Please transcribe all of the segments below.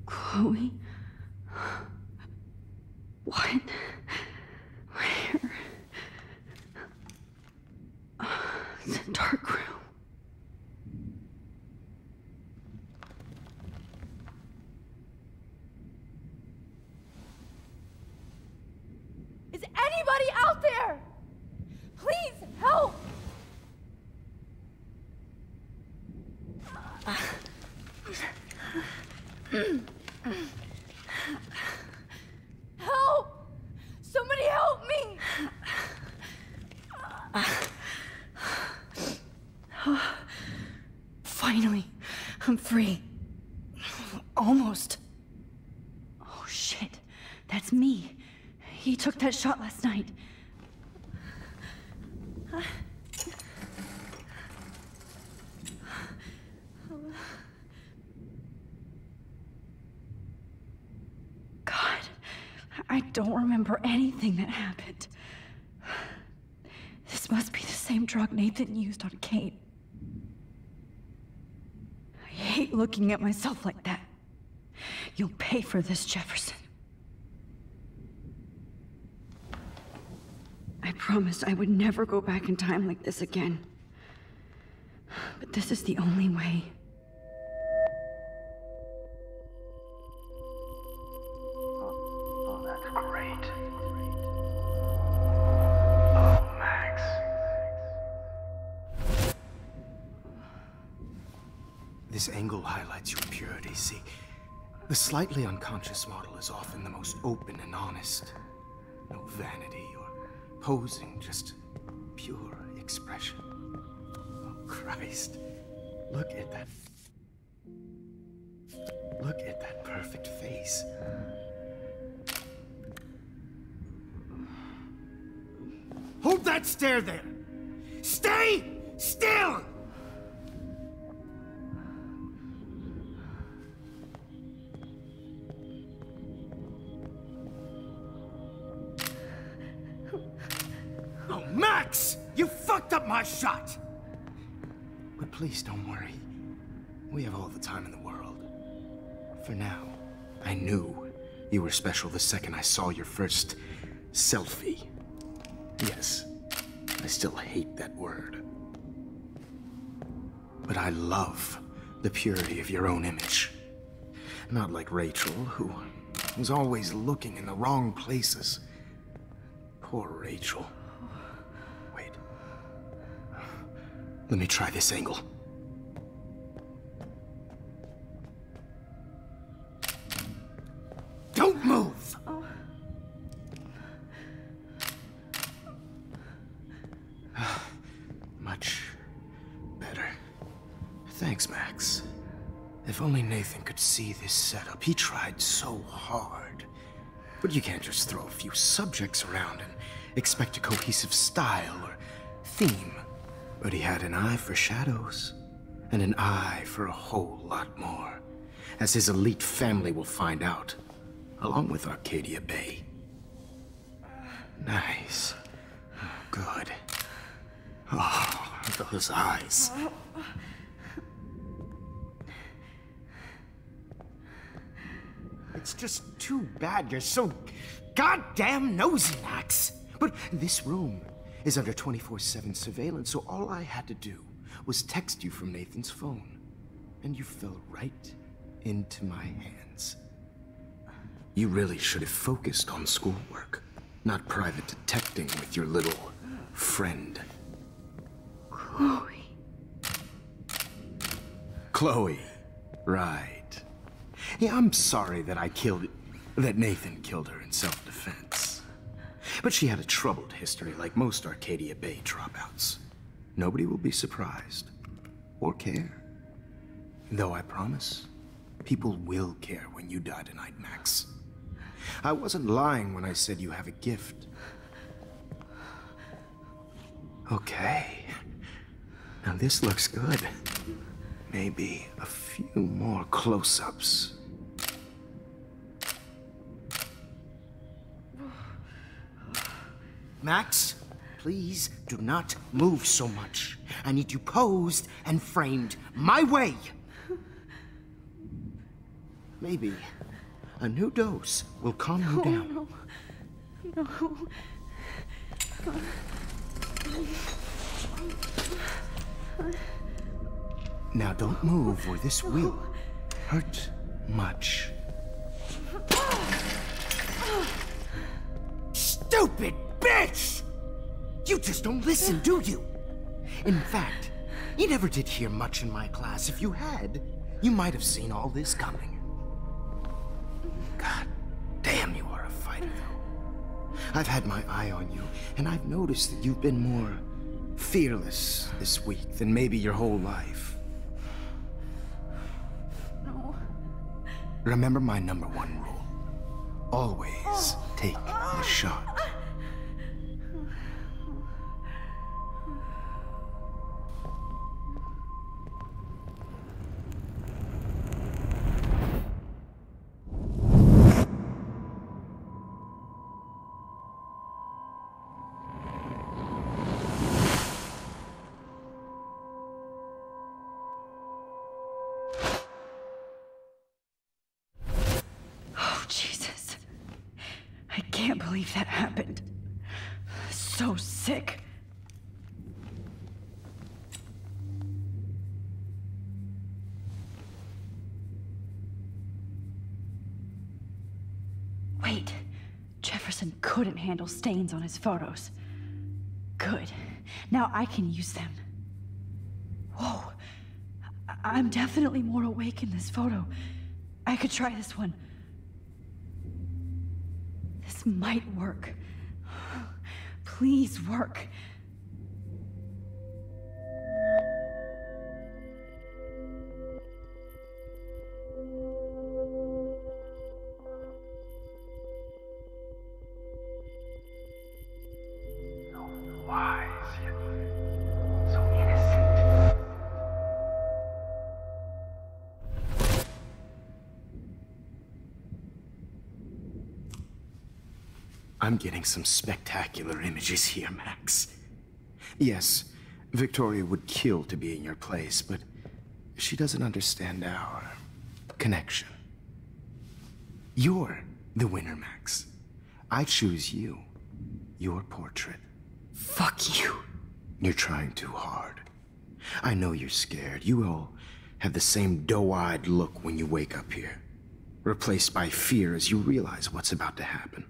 Chloe? What? Where? It's a dark room. Is anybody out there? Please help! Help! Somebody help me! Finally, I'm free. Almost. Oh shit, that's me. He took that shot last night. God, I don't remember anything that happened. This must be the same drug Nathan used on Kate. I hate looking at myself like that. You'll pay for this, Jefferson. I promised I would never go back in time like this again. But this is the only way. Oh, that's great. Oh, Max. This angle highlights your purity, see? The slightly unconscious model is often the most open and honest. No vanity or posing, just pure expression. Oh, Christ. Look at that. Look at that perfect face. Hold that stare there! Stay still! Oh, Max! You fucked up my shot! But please don't worry. We have all the time in the world. For now, I knew you were special the second I saw your first selfie. Yes, I still hate that word. But I love the purity of your own image. Not like Rachel, who was always looking in the wrong places. Poor Rachel. Wait. Let me try this angle. Don't move! Much better. Thanks, Max. If only Nathan could see this setup. He tried so hard. But you can't just throw a few subjects around and expect a cohesive style or theme. But he had an eye for shadows, and an eye for a whole lot more, as his elite family will find out, along with Arcadia Bay. Nice. Good. Oh, those eyes. It's just too bad you're so goddamn nosy, Max. But this room is under 24/7 surveillance, so all I had to do was text you from Nathan's phone. And you fell right into my hands. You really should have focused on schoolwork, not private detecting with your little friend. Chloe. Chloe. Right. Yeah, I'm sorry that that Nathan killed her in self-defense. But she had a troubled history like most Arcadia Bay dropouts. Nobody will be surprised. Or care. Though I promise, people will care when you die tonight, Max. I wasn't lying when I said you have a gift. Okay. Now this looks good. Maybe a few more close-ups. Max, please do not move so much. I need you posed and framed my way. Maybe a new dose will calm you down. No. Now don't move or this will hurt much. Stupid bitch! You just don't listen, do you? In fact, you never did hear much in my class. If you had, you might have seen all this coming. God damn, you are a fighter, though. I've had my eye on you, and I've noticed that you've been more fearless this week than maybe your whole life. No. Remember my number one rule. Always take the shot. Jesus. I can't believe that happened. So sick. Wait. Jefferson couldn't handle stains on his photos. Good. Now I can use them. Whoa. I'm definitely more awake in this photo. I could try this one. This might work. Please work. So wise, yet so innocent. I'm getting some spectacular images here, Max. Yes, Victoria would kill to be in your place, but she doesn't understand our connection. You're the winner, Max. I choose you. Your portrait. Fuck you. You're trying too hard. I know you're scared. You all have the same doe-eyed look when you wake up here, replaced by fear as you realize what's about to happen.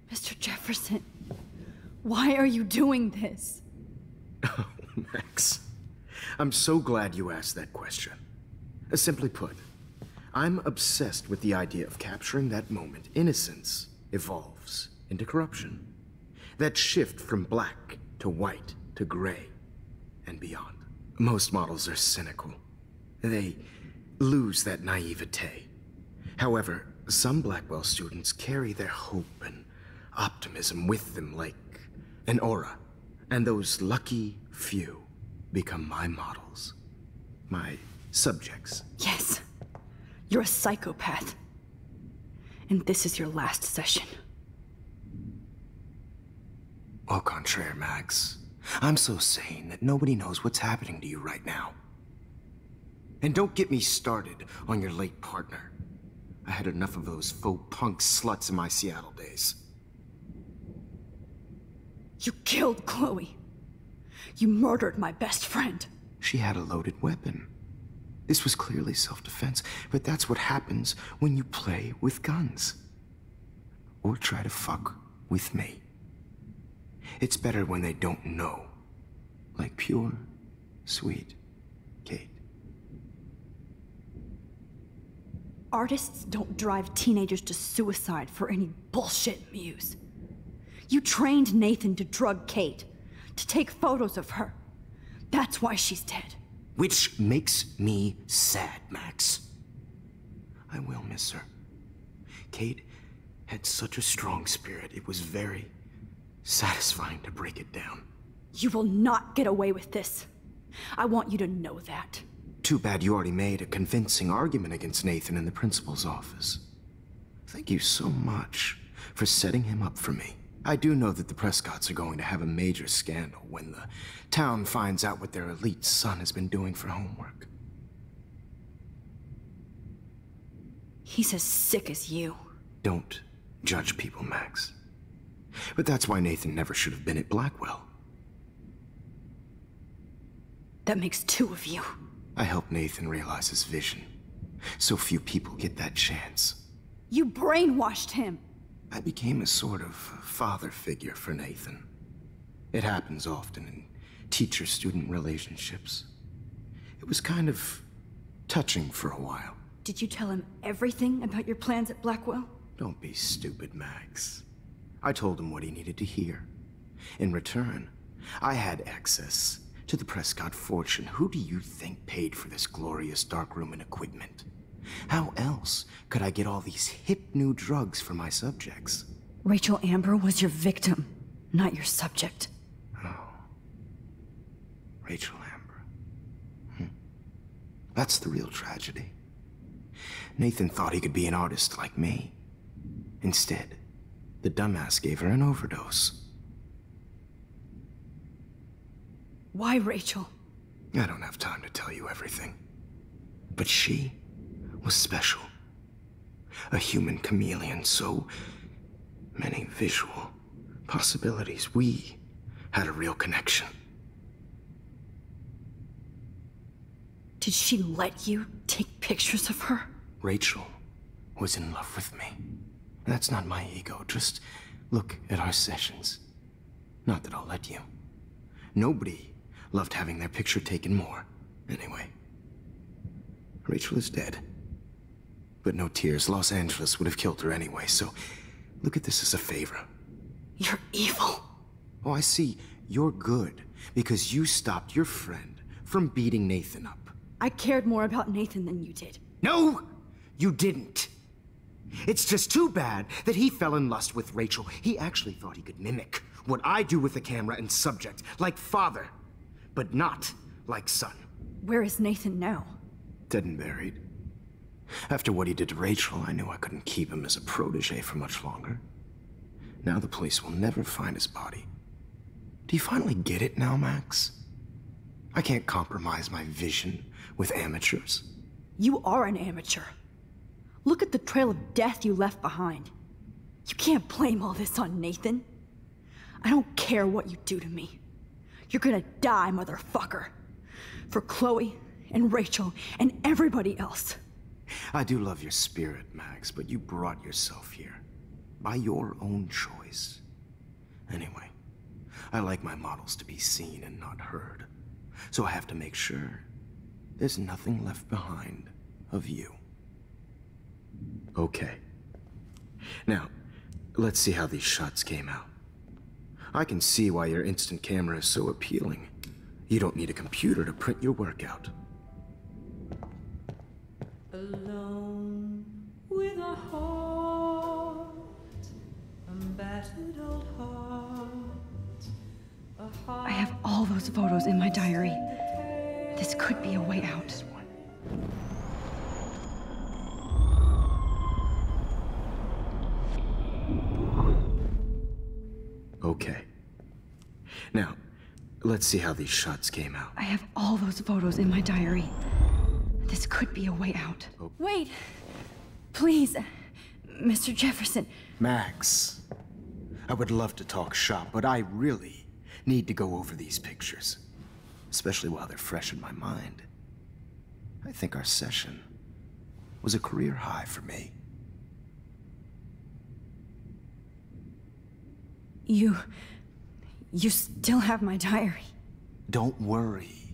Mr. Jefferson, why are you doing this? Oh, Max. I'm so glad you asked that question. Simply put, I'm obsessed with the idea of capturing that moment innocence evolves into corruption. That shift from black to white to gray and beyond. Most models are cynical. They lose that naivete. However, some Blackwell students carry their hope and optimism with them like an aura. And those lucky few become my models. My subjects. Yes. You're a psychopath. And this is your last session. Au contraire, Max. I'm so sane that nobody knows what's happening to you right now. And don't get me started on your late partner. I had enough of those faux punk sluts in my Seattle days. You killed Chloe. You murdered my best friend. She had a loaded weapon. This was clearly self-defense, but that's what happens when you play with guns. Or try to fuck with me. It's better when they don't know. Like pure, sweet Kate. Artists don't drive teenagers to suicide for any bullshit, Muse. You trained Nathan to drug Kate, to take photos of her. That's why she's dead. Which makes me sad, Max. I will miss her. Kate had such a strong spirit, it was very satisfying to break it down. You will not get away with this. I want you to know that. Too bad you already made a convincing argument against Nathan in the principal's office. Thank you so much for setting him up for me. I do know that the Prescotts are going to have a major scandal when the town finds out what their elite son has been doing for homework. He's as sick as you. Don't judge people, Max. But that's why Nathan never should have been at Blackwell. That makes two of you. I helped Nathan realize his vision. So few people get that chance. You brainwashed him. I became a sort of father figure for Nathan. It happens often in teacher-student relationships. It was kind of touching for a while. Did you tell him everything about your plans at Blackwell? Don't be stupid, Max. I told him what he needed to hear. In return, I had access to the Prescott fortune. Who do you think paid for this glorious darkroom and equipment? How else could I get all these hip new drugs for my subjects? Rachel Amber was your victim, not your subject. Oh. Rachel Amber. That's the real tragedy. Nathan thought he could be an artist like me. Instead, the dumbass gave her an overdose. Why Rachel? I don't have time to tell you everything. But she was special. A human chameleon, so many visual possibilities. We had a real connection. Did she let you take pictures of her? Rachel was in love with me. That's not my ego. Just look at our sessions. Not that I'll let you. Nobody loved having their picture taken more. Anyway, Rachel is dead. But no tears. Los Angeles would have killed her anyway, so look at this as a favor. You're evil. Oh, I see. You're good because you stopped your friend from beating Nathan up. I cared more about Nathan than you did. No, you didn't. It's just too bad that he fell in lust with Rachel. He actually thought he could mimic what I do with the camera and subject, like father, but not like son. Where is Nathan now? Dead and buried. After what he did to Rachel, I knew I couldn't keep him as a protege for much longer. Now the police will never find his body. Do you finally get it now, Max? I can't compromise my vision with amateurs. You are an amateur. Look at the trail of death you left behind. You can't blame all this on Nathan. I don't care what you do to me. You're gonna die, motherfucker. For Chloe and Rachel and everybody else. I do love your spirit, Max, but you brought yourself here. By your own choice. Anyway, I like my models to be seen and not heard. So I have to make sure there's nothing left behind of you. Okay. Now, let's see how these shots came out. I can see why your instant camera is so appealing. You don't need a computer to print your work out. Alone with a heart, a battered old heart, a heart. I have all those photos in my diary. This could be a way out. Okay. Now, let's see how these shots came out. I have all those photos in my diary. This could be a way out. Oh. Wait! Please, Mr. Jefferson. Max, I would love to talk shop, but I really need to go over these pictures. Especially while they're fresh in my mind. I think our session was a career high for me. You still have my diary. Don't worry.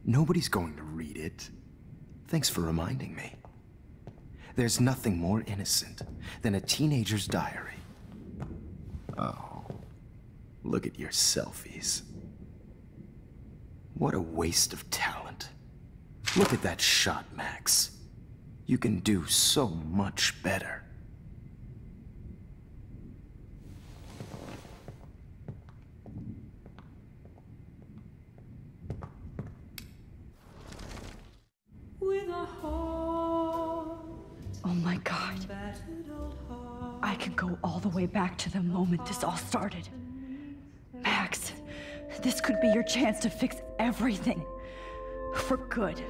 Nobody's going to read it. Thanks for reminding me. There's nothing more innocent than a teenager's diary. Oh, look at your selfies. What a waste of talent. Look at that shot, Max. You can do so much better. With a heart, Oh my God. battered old heart. I can go all the way back to the moment this all started. Max, this could be your chance to fix everything. For good. You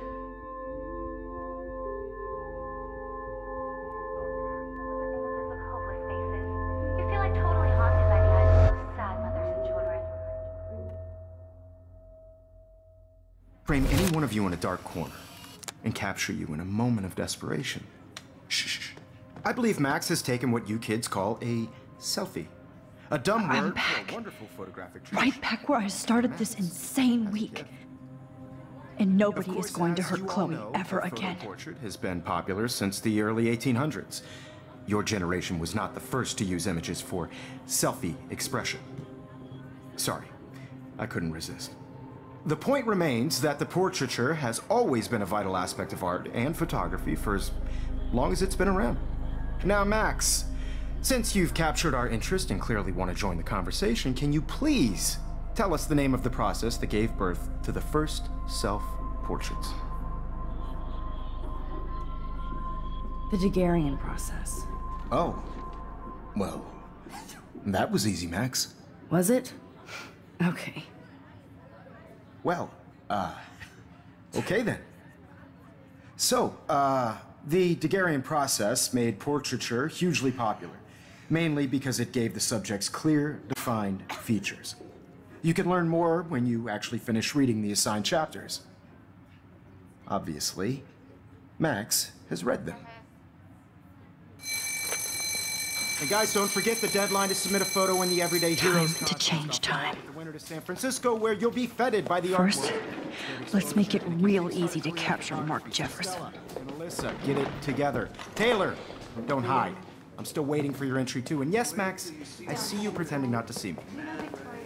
feel like totally haunted by the eyes of those sad mothers and children. Frame any one of you in a dark corner and capture you in a moment of desperation. Shh. I believe Max has taken what you kids call a selfie. A dumb I'm word back. for a wonderful photographic tradition. Right back where I started this insane week. And nobody is going to hurt Chloe ever again. The portrait has been popular since the early 1800s. Your generation was not the first to use images for selfie expression. Sorry, I couldn't resist. The point remains that the portraiture has always been a vital aspect of art and photography for as long as it's been around. Now, Max, since you've captured our interest and clearly want to join the conversation, can you please tell us the name of the process that gave birth to the first self-portraits? The Daguerrean process. Oh, well, that was easy, Max. Was it? Okay. Well, okay then. So, the Daguerrean process made portraiture hugely popular, mainly because it gave the subjects clear, defined features. You can learn more when you actually finish reading the assigned chapters. Obviously, Max has read them. And guys, don't forget the deadline to submit a photo in the Everyday Heroes Time to change time. The winner to San Francisco, where you'll be feted by the First, art world. let's make it real easy to capture Mark Jefferson. And Alyssa, get it together. Taylor, don't hide. I'm still waiting for your entry too. And yes, Max, I see you pretending not to see me.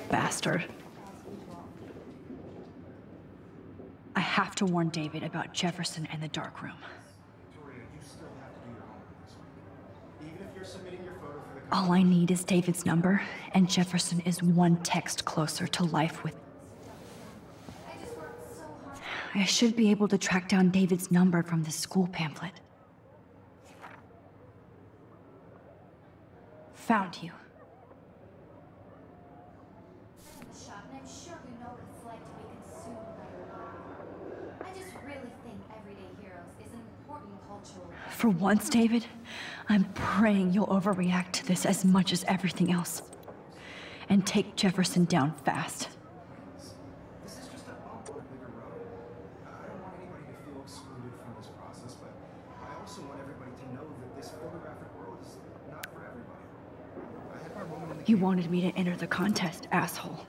Bastard. I have to warn David about Jefferson and the dark room. All I need is David's number, and Jefferson is one text closer to life with... I should be able to track down David's number from the school pamphlet. Found you. And I'm sure you know what it's like to be consumed by your life. I just really think Everyday Heroes is an important cultural... For once, David, I'm praying you'll overreact to this as much as everything else. And take Jefferson down fast. This is just a bump on a bigger road. I don't want anybody to feel excluded from this process, but I also want everybody to know that this photographic world is not for everybody. I had my moment in the You wanted me to enter the contest, asshole.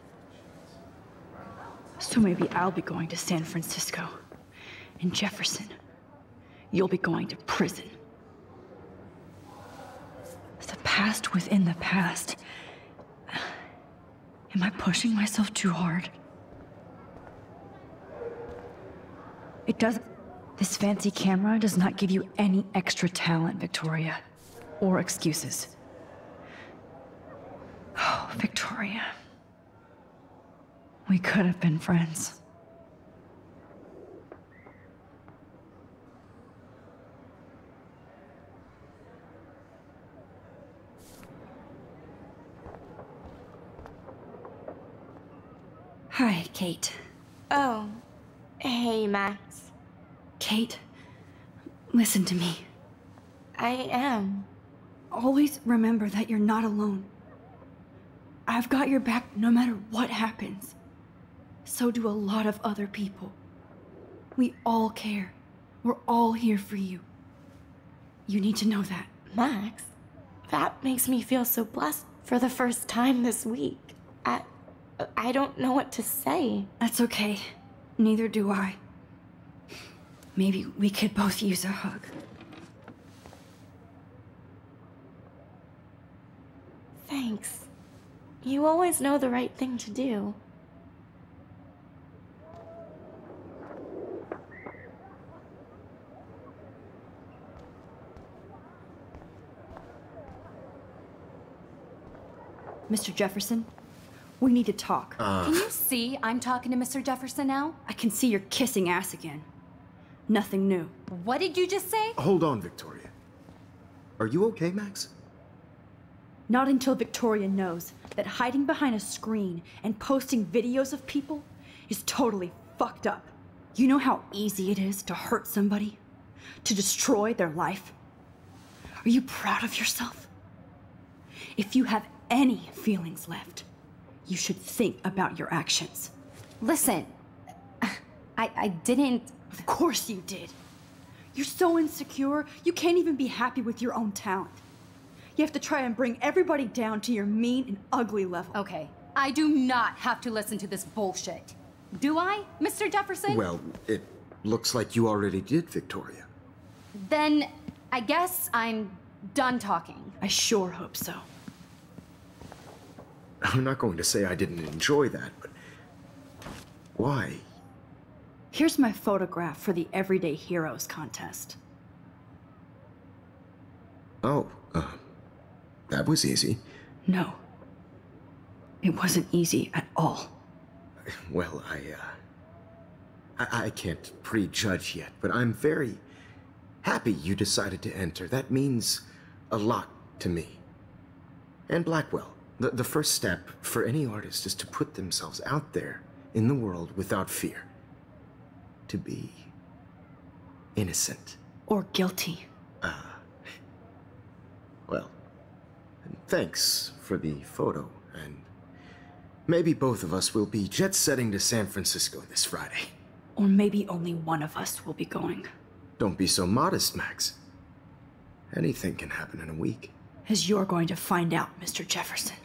So maybe I'll be going to San Francisco. And Jefferson, you'll be going to prison. The past within the past. Am I pushing myself too hard? It doesn't... This fancy camera does not give you any extra talent, Victoria. Or excuses. Oh, Victoria. We could have been friends. Hi, Kate. Oh, hey, Max. Kate, listen to me. I am. Always remember that you're not alone. I've got your back no matter what happens. So do a lot of other people. We all care. We're all here for you. You need to know that. Max, that makes me feel so blessed for the first time this week. I don't know what to say. That's okay. Neither do I. Maybe we could both use a hug. Thanks. You always know the right thing to do. Mr. Jefferson, we need to talk. Can you see I'm talking to Mr. Jefferson now? I can see you're kissing ass again. Nothing new. What did you just say? Hold on, Victoria. Are you okay, Max? Not until Victoria knows that hiding behind a screen and posting videos of people is totally fucked up. You know how easy it is to hurt somebody? To destroy their life? Are you proud of yourself? If you have any feelings left, you should think about your actions. Listen, I didn't... Of course you did. You're so insecure, you can't even be happy with your own talent. You have to try and bring everybody down to your mean and ugly level. Okay, I do not have to listen to this bullshit. Do I, Mr. Jefferson? Well, it looks like you already did, Victoria. Then I guess I'm done talking. I sure hope so. I'm not going to say I didn't enjoy that, but why? Here's my photograph for the Everyday Heroes contest. Oh, that was easy. No. It wasn't easy at all. Well, I can't prejudge yet, but I'm very happy you decided to enter. That means a lot to me. And Blackwell. The first step for any artist is to put themselves out there in the world without fear. To be innocent. Or guilty. Well, thanks for the photo, and maybe both of us will be jet-setting to San Francisco this Friday. Or maybe only one of us will be going. Don't be so modest, Max. Anything can happen in a week. As you're going to find out, Mr. Jefferson.